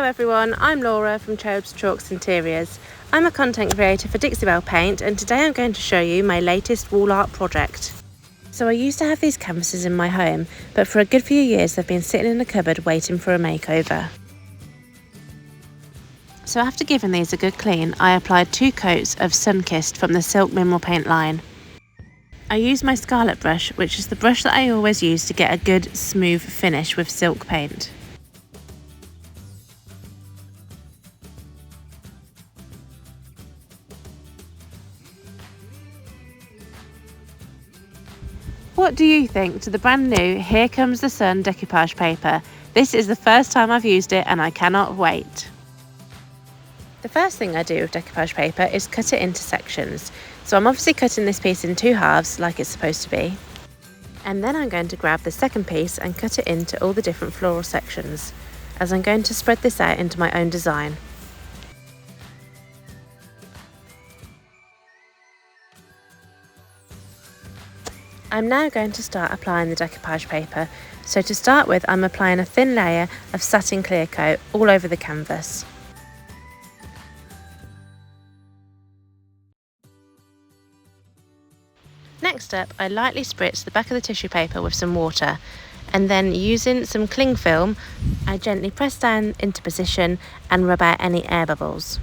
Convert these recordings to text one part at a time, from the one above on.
everyone, I'm Laura from Cherubs Chalks Interiors. I'm a content creator for Dixie Belle Paint, and today I'm going to show you my latest wall art project. So I used to have these canvases in my home, but for a good few years they've been sitting in a cupboard waiting for a makeover. So after giving these a good clean, I applied 2 coats of Sun-Kissed from the Silk Mineral Paint line. I used my Scarlet brush, which is the brush that I always use to get a good smooth finish with silk paint. What do you think to the brand new Here Comes the Sun decoupage paper? This is the first time I've used it and I cannot wait. The first thing I do with decoupage paper is cut it into sections. So I'm obviously cutting this piece in 2 halves like it's supposed to be. And then I'm going to grab the second piece and cut it into all the different floral sections, as I'm going to spread this out into my own design. I'm now going to start applying the decoupage paper. So to start with, I'm applying a thin layer of satin clear coat all over the canvas. Next up, I lightly spritz the back of the tissue paper with some water, and then using some cling film, I gently press down into position and rub out any air bubbles.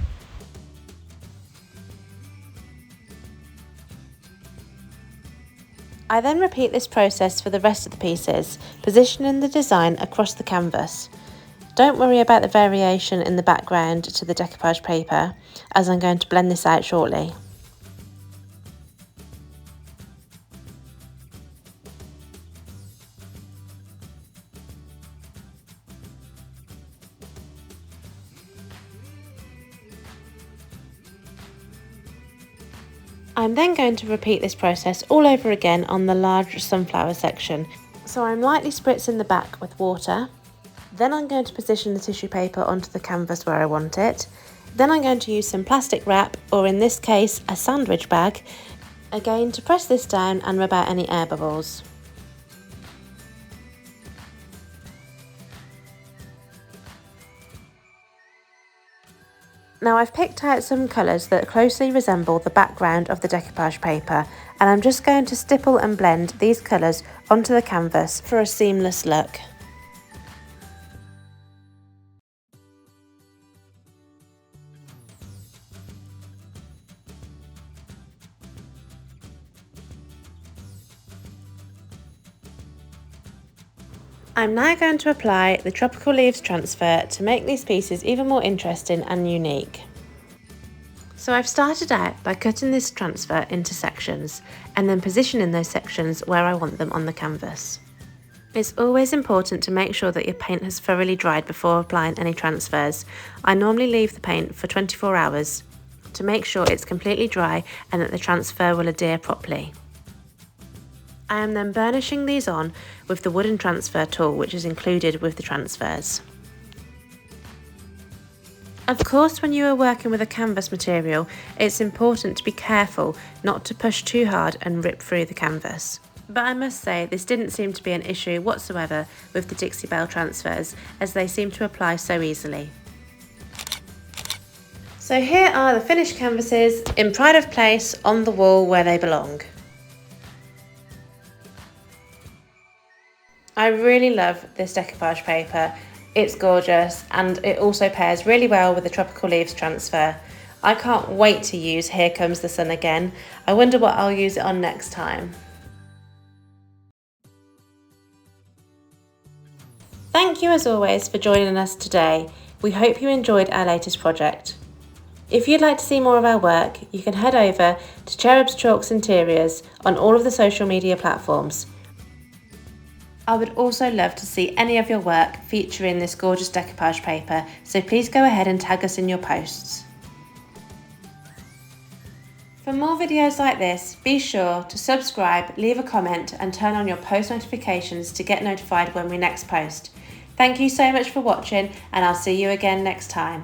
I then repeat this process for the rest of the pieces, positioning the design across the canvas. Don't worry about the variation in the background to the decoupage paper, as I'm going to blend this out shortly. I'm then going to repeat this process all over again on the large sunflower section. So I'm lightly spritzing the back with water. Then I'm going to position the tissue paper onto the canvas where I want it. Then I'm going to use some plastic wrap, or in this case a sandwich bag, again to press this down and rub out any air bubbles. Now I've picked out some colours that closely resemble the background of the decoupage paper, and I'm just going to stipple and blend these colours onto the canvas for a seamless look. I'm now going to apply the Tropical Leaves transfer to make these pieces even more interesting and unique. So I've started out by cutting this transfer into sections and then positioning those sections where I want them on the canvas. It's always important to make sure that your paint has thoroughly dried before applying any transfers. I normally leave the paint for 24 hours to make sure it's completely dry and that the transfer will adhere properly. I am then burnishing these on with the wooden transfer tool, which is included with the transfers. Of course, when you are working with a canvas material, it's important to be careful not to push too hard and rip through the canvas. But I must say, this didn't seem to be an issue whatsoever with the Dixie Belle transfers, as they seem to apply so easily. So here are the finished canvases in pride of place on the wall where they belong. I really love this decoupage paper. It's gorgeous, and it also pairs really well with the Tropical Leaves transfer. I can't wait to use Here Comes the Sun again. I wonder what I'll use it on next time. Thank you as always for joining us today. We hope you enjoyed our latest project. If you'd like to see more of our work, you can head over to Cherubs Chalks Interiors on all of the social media platforms. I would also love to see any of your work featuring this gorgeous decoupage paper, so please go ahead and tag us in your posts. For more videos like this, be sure to subscribe, leave a comment and turn on your post notifications to get notified when we next post. Thank you so much for watching, and I'll see you again next time.